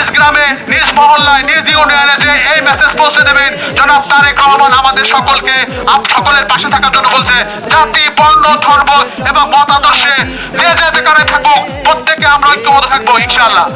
নিজ গ্রামে, নিজ মহল্লায়, নিজ ইউনিয়নে যে এই মেসেজ পৌঁছে দেবেন জনাব তারেক রহমান আমাদের সকলকে সকলের পাশে থাকার জন্য বলছে। জাতি, বর্ণ, ধর্ম এবং মতাদর্শে যে যে যেখানে থাকুক প্রত্যেকে আমরা ঐক্যবদ্ধ থাকবো ইনশাআল্লাহ।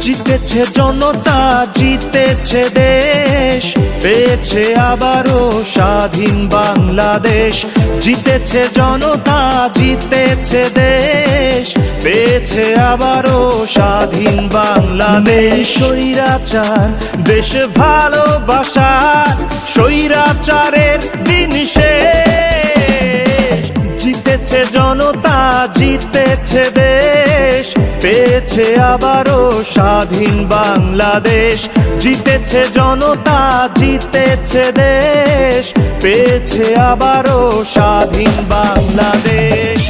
জিতেছে জনতা, জিতেছে দেশ, পেয়েছে আবারও স্বাধীন বাংলাদেশ। জিতেছে জনতা, জিতেছে দেশ, পেয়েছে আবারও স্বাধীন বাংলাদেশ। স্বৈরাচার দেশ ভালোবাসার, স্বৈরাচারের দিন শেষ। জিতেছে জনতা, জিতেছে দেশ, পেয়েছে আবারও স্বাধীন বাংলাদেশ। জিতেছে জনতা, জিতেছে দেশ, পেয়েছে আবারও স্বাধীন বাংলাদেশ।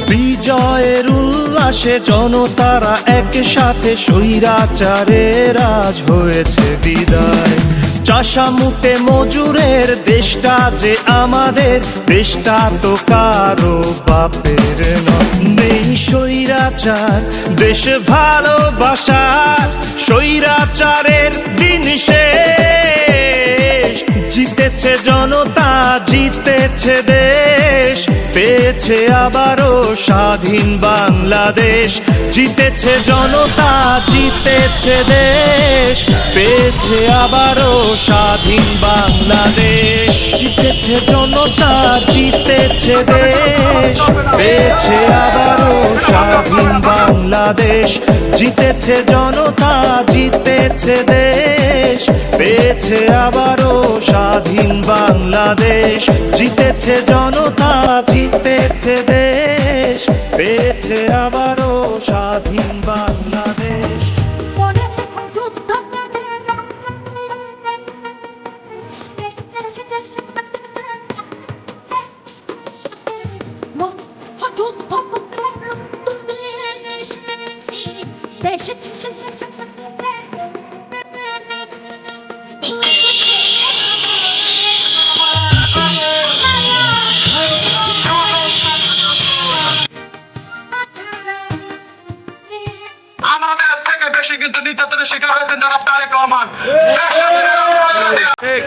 বিজয়ের উল্লাসে জনতারা একসাথে, স্বৈরাচারের আজ হয়েছে বিদায়। চাষামুটে মজুরের দেশটা যে আমাদের, দেশটা তো কারো বাপের নয়। নেই স্বৈরাচার দেশ ভালোবাসার, স্বৈরাচারের দিন শেষ। জিতেছে জনতা, জিতেছে দেশ, পেয়েছে আবারও স্বাধীন বাংলাদেশ। জিতেছে জনতা, জিতেছে দেশ, পেয়েছে আবারও স্বাধীন বাংলাদেশ। জিতেছে জনতা, জিতেছে দেশ, পেয়েছে আবারও স্বাধীন বাংলাদেশ। জিতেছে জনতা, জিতেছে দেশ, পেয়েছে আবারও স্বাধীন বাংলাদেশ। জিতেছে জনতা, জিতেছে দেশ, পেয়েছে আবারও স্বাধীন বাংলাদেশ। আমাদের থেকে বেশি কিন্তু নির্যাতনের শিকার হয়েছেন জনাব তারেক রহমান।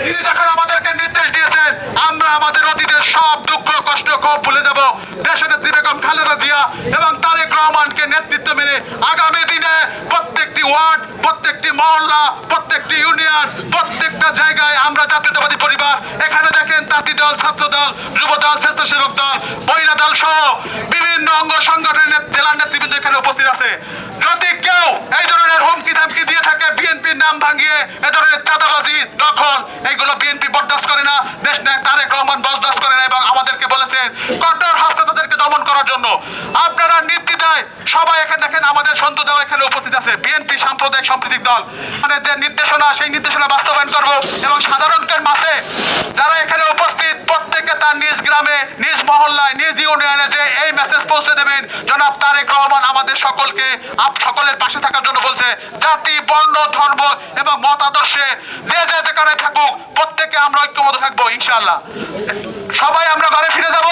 তিনি যখন আমাদেরকে নির্দেশ দিয়েছেন আমরা আমাদের অতীতের সব দুঃখ কষ্ট ক্ষোভ ভুলে যাব। দেশনেত্রী বেগম খালেদা জিয়া এবং তারেক রহমানকে নেতৃত্ব মেনে আগামী দিনে প্রত্যেকটি ওয়ার্ড, প্রত্যেকটি মহল্লা, প্রত্যেকটি ইউনিয়ন, প্রত্যেকটা জায়গায় আমরা জাতীয়তাবাদী পরিবার, এখানে দেখেন তাঁতি দল, ছাত্র দল, যুব দল, স্বেচ্ছাসেবক দল, মহিলা দল সহ বিভিন্ন অঙ্গ সংগঠনের জেলার নেতৃবৃন্দ এখানে উপস্থিত আছে। যদি কেউ এই ধরনের হুমকি ধামকি দিয়ে থাকে, বিএনপির নাম ভাঙিয়ে এ ধরনের চাঁদাবাজি, দখল, এইগুলো বিএনপি বরদাস্ত করে না, দেশ নায়ক তারেক রহমান বরদাস্ত করে না এবং আমাদেরকে বলেছেন কঠোর হস্তে তাদেরকে দমন করার জন্য। আপনারা নির্দ্বিধায় সবাই এখানে দেখেন আমাদের সন্তুদাও এখানে উপস্থিত আছে, বিএনপি সাম্প্রদায়িক সাম্প্রতিক দল। মানে যে নির্দেশনা, সেই নির্দেশনা বাস্তবায়ন করবো এবং সাধারণের মাঝে যারা এখানে উপস্থিত প্রত্যেকে তার নিজ গ্রামে, নিজ মহল্লায়, নিজ ইউনিয়নে যে এই মেসেজ পৌঁছে দেবেন জনাব তারেক রহমান আমাদের সকলকে সকলের পাশে থাকার জন্য বলছে। জাতি, বর্ণ, ধর্ম এবং মতাদর্শে যে যে যেখানে থাকুক প্রত্যেকে আমরা ঐক্যবদ্ধ থাকবো ইনশাআল্লাহ। সবাই আমরা ঘরে ফিরে যাব।